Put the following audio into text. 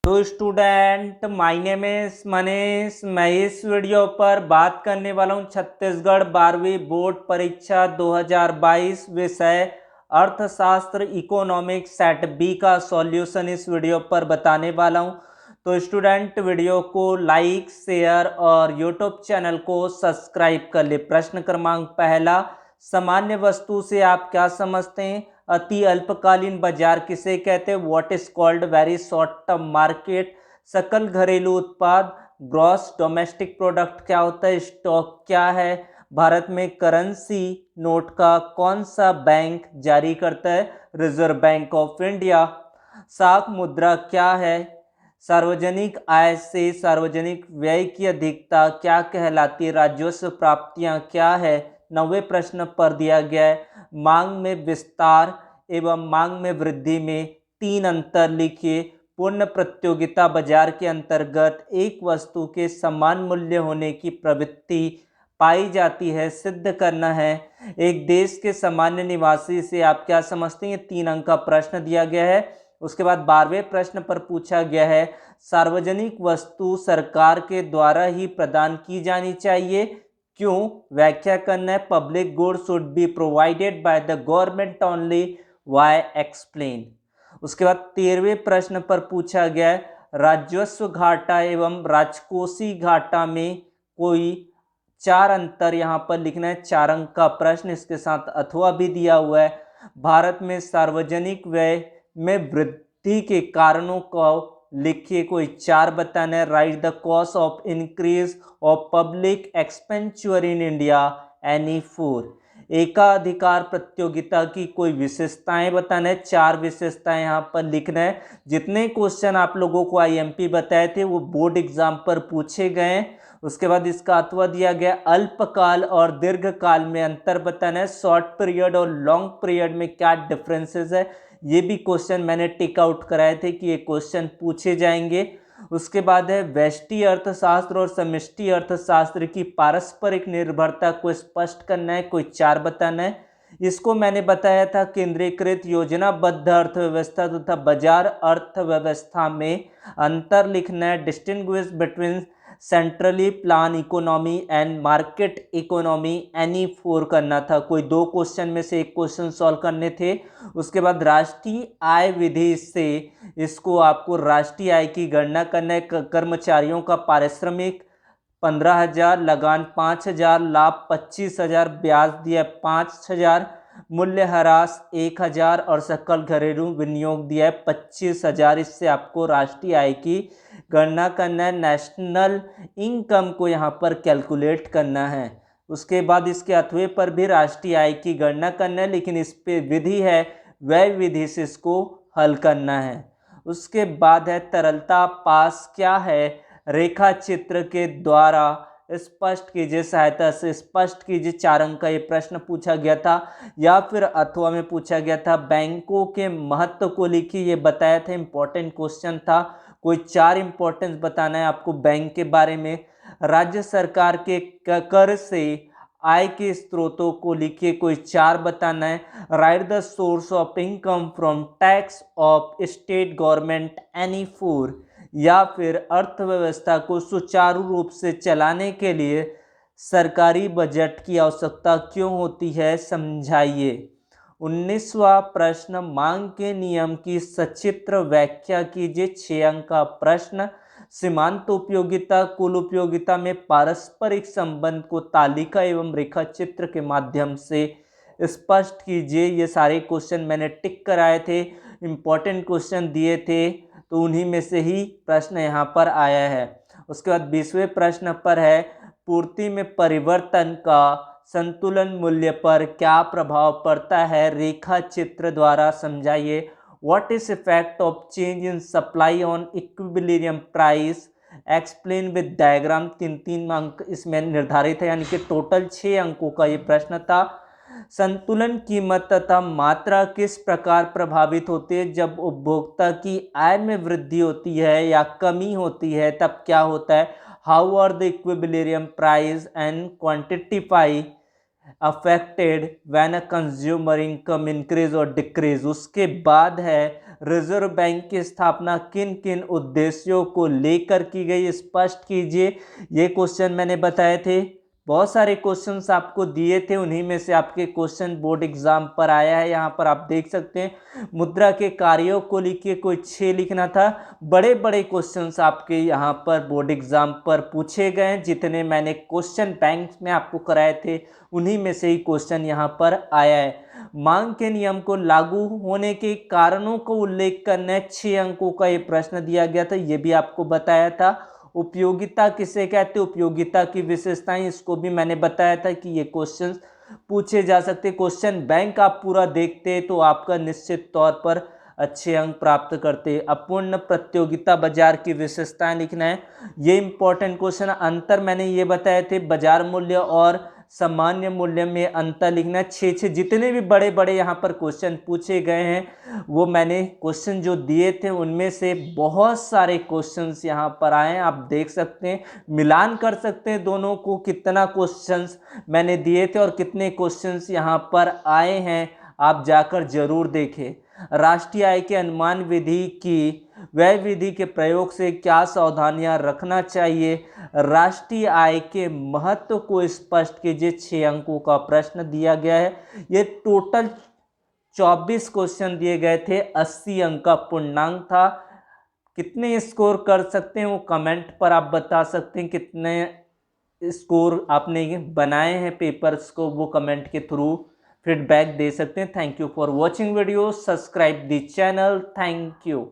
तो student my name is Manish. मैं इस वीडियो पर बात करने वाला हूं छत्तीसगढ़ 12वीं बोर्ड परीक्षा 2022 विषय अर्थशास्त्र इकोनॉमिक्स सेट बी का सॉल्यूशन इस वीडियो पर बताने वाला हूं। तो स्टूडेंट वीडियो को लाइक शेयर और यूट्यूब चैनल को सब्सक्राइब कर ले। प्रश्न क्रमांक पहला, सामान्य वस्तु से आप क्या समझते हैं? अति अल्पकालीन बाजार किसे कहते हैं? What is called very short term market. सकल घरेलू उत्पाद ग्रॉस डोमेस्टिक प्रोडक्ट क्या होता है? स्टॉक क्या है? भारत में करेंसी नोट का कौन सा बैंक जारी करता है? Reserve bank of India. साख मुद्रा क्या है? सार्वजनिक आय से सार्वजनिक व्यय की अधिकता क्या कहलाती है? राजस्व प्राप्तियां क्या है? 90वें प्रश्न पर दिया गया है, मांग में विस्तार एवं मांग में वृद्धि में तीन अंतर लिखिए। पूर्ण प्रतियोगिता बाजार के अंतर्गत एक वस्तु के समान मूल्य होने की प्रवृत्ति पाई जाती है, सिद्ध करना है। एक देश के सामान्य निवासी से आप क्या समझते हैं? 3 अंक का प्रश्न दिया गया है। उसके बाद 12वें प्रश्न पर पूछा गया है, सार्वजनिक वस्तु सरकार के द्वारा ही प्रदान की जानी चाहिए, क्यों? व्याख्या करना है। Public good should be provided by the government only, why explain. उसके बाद 13वें प्रश्न पर पूछा गया है, राजस्व घाटा एवं राजकोषीय घाटा में कोई 4 अंतर यहाँ पर लिखना है। 4 अंक का प्रश्न, इसके साथ अथवा भी दिया हुआ है। भारत में सार्वजनिक व्यय में वृद्धि के कारणों को लिखिए, कोई 4 बताना है। Right the cause of increase of public expenditure in India, any 4। एकाधिकार प्रतियोगिता की कोई विशेषताएं बताना है। 4 विशेषताएं यहाँ पर लिखना है। जितने क्वेश्चन आप लोगों को आईएमपी बताए थे वो बोर्ड एग्जाम पर पूछे गए। उसके बाद इसका अथवा दिया गया, अल्पकाल और दीर्घकाल में अंतर बताना है। शॉर्ट पीरियड और लॉन्ग पीरियड में क्या डिफरेंसेस है, ये भी क्वेश्चन मैंने टिक आउट कराए थे कि ये क्वेश्चन पूछे जाएंगे। उसके बाद है व्यष्टि अर्थशास्त्र और समष्टि अर्थशास्त्र की पारस्परिक निर्भरता को स्पष्ट करना है, कोई 4 बताना है। इसको मैंने बताया था केंद्रीकृत योजनाबद्ध अर्थव्यवस्था तथा बाजार अर्थव्यवस्था में अंतर लिखना है। Distinguish between centrally plan economy and market economy, any 4 करना था। कोई 2 क्वेश्चन में से एक क्वेश्चन सॉल्व करने थे। उसके बाद राष्ट्रीय आय विधि से इसको आपको राष्ट्रीय आय की गणना करना है। कर्मचारियों का पारिश्रमिक 15,000, लगान 5,000, लाभ 25,000, ब्याज दिया 5,000, मूल्यह्रास 1,000 और सकल घरेलू विनियोग दिया है 25,000। इससे आपको राष्ट्रीय आय की गणना करना है। नेशनल इनकम को यहाँ पर कैलकुलेट करना है। उसके बाद इसके अथवे पर भी राष्ट्रीय आय की गणना करना है, लेकिन इस पे विधि है व्यय विधि से इसको हल करना है। उसके बाद है तरलता पास क्या है? रेखा चित्र के द्वारा स्पष्ट कीजिए, सहायता से स्पष्ट कीजिए। 4 अंक का ये प्रश्न पूछा गया था या फिर अथवा में पूछा गया था। बैंकों के महत्व को लिखिए, ये बताया था, इंपॉर्टेंट क्वेश्चन था। कोई 4 इंपॉर्टेंस बताना है आपको बैंक के बारे में। राज्य सरकार के कर से आय के स्रोतों को लिखिए, कोई 4 बताना है। Right the source of income from tax of state government, any 4। या फिर अर्थव्यवस्था को सुचारू रूप से चलाने के लिए सरकारी बजट की आवश्यकता क्यों होती है, समझाइए। 19वां प्रश्न, मांग के नियम की सचित्र व्याख्या कीजिए। 6 अंक का प्रश्न। सीमांत उपयोगिता कुल उपयोगिता में पारस्परिक संबंध को तालिका एवं रेखा चित्र के माध्यम से स्पष्ट कीजिए। ये सारे क्वेश्चन मैंने टिक कराए थे, इंपॉर्टेंट क्वेश्चन दिए थे, तो उन्हीं में से ही प्रश्न यहाँ पर आया है। उसके बाद 20वें प्रश्न पर है, पूर्ति में परिवर्तन का संतुलन मूल्य पर क्या प्रभाव पड़ता है, रेखा चित्र द्वारा समझाइए। What is effect of change in supply on equilibrium price, explain with diagram. 3-3 अंक इसमें निर्धारित है, यानी कि टोटल 6 अंकों का ये प्रश्न था। संतुलन कीमत तथा मात्रा किस प्रकार प्रभावित होती है? जब उपभोक्ता की आय में वृद्धि होती है या कमी होती है तब क्या होता है? How are the equilibrium price and quantity affected when a consumer income increase और डिक्रीज। उसके बाद है रिजर्व बैंक की स्थापना किन किन उद्देश्यों को लेकर की गई, स्पष्ट कीजिए। ये क्वेश्चन मैंने बताए थे। बहुत सारे क्वेश्चंस आपको दिए थे, उन्हीं में से आपके क्वेश्चन बोर्ड एग्जाम पर आया है। यहाँ पर आप देख सकते हैं मुद्रा के कार्यों को लिखिए, कोई 6 लिखना था। बड़े बड़े क्वेश्चंस आपके यहाँ पर बोर्ड एग्जाम पर पूछे गए हैं। जितने मैंने क्वेश्चन बैंक में आपको कराए थे उन्हीं में से ही क्वेश्चन यहाँ पर आया है। मांग के नियम को लागू होने के कारणों को उल्लेख करना है। 6 अंकों का ये प्रश्न दिया गया था, ये भी आपको बताया था। उपयोगिता किसे कहते हैं, उपयोगिता की विशेषताएं, इसको भी मैंने बताया था कि ये क्वेश्चन पूछे जा सकते। क्वेश्चन बैंक आप पूरा देखते तो आपका निश्चित तौर पर अच्छे अंक प्राप्त करते। अपूर्ण प्रतियोगिता बाजार की विशेषताएं लिखना है, ये इंपॉर्टेंट क्वेश्चन। अंतर मैंने ये बताए थे, बाजार मूल्य और सामान्य मूल्य में अंतर लिखना है। 6 जितने भी बड़े बड़े यहाँ पर क्वेश्चन पूछे गए हैं वो मैंने क्वेश्चन जो दिए थे उनमें से बहुत सारे क्वेश्चंस यहाँ पर आए हैं। आप देख सकते हैं, मिलान कर सकते हैं दोनों को, कितना क्वेश्चंस मैंने दिए थे और कितने क्वेश्चंस यहाँ पर आए हैं, आप जाकर जरूर देखें। राष्ट्रीय आय के अनुमान विधि की व्यय विधि के प्रयोग से क्या सावधानियां रखना चाहिए। राष्ट्रीय आय के महत्व को स्पष्ट कीजिए। 6 अंकों का प्रश्न दिया गया है। ये टोटल 24 क्वेश्चन दिए गए थे, 80 अंक का पूर्णांक था। कितने स्कोर कर सकते हैं वो कमेंट पर आप बता सकते हैं। कितने स्कोर आपने बनाए हैं पेपर्स को, वो कमेंट के थ्रू फीडबैक दे सकते हैं। Thank you for watching video, subscribe the channel. Thank you.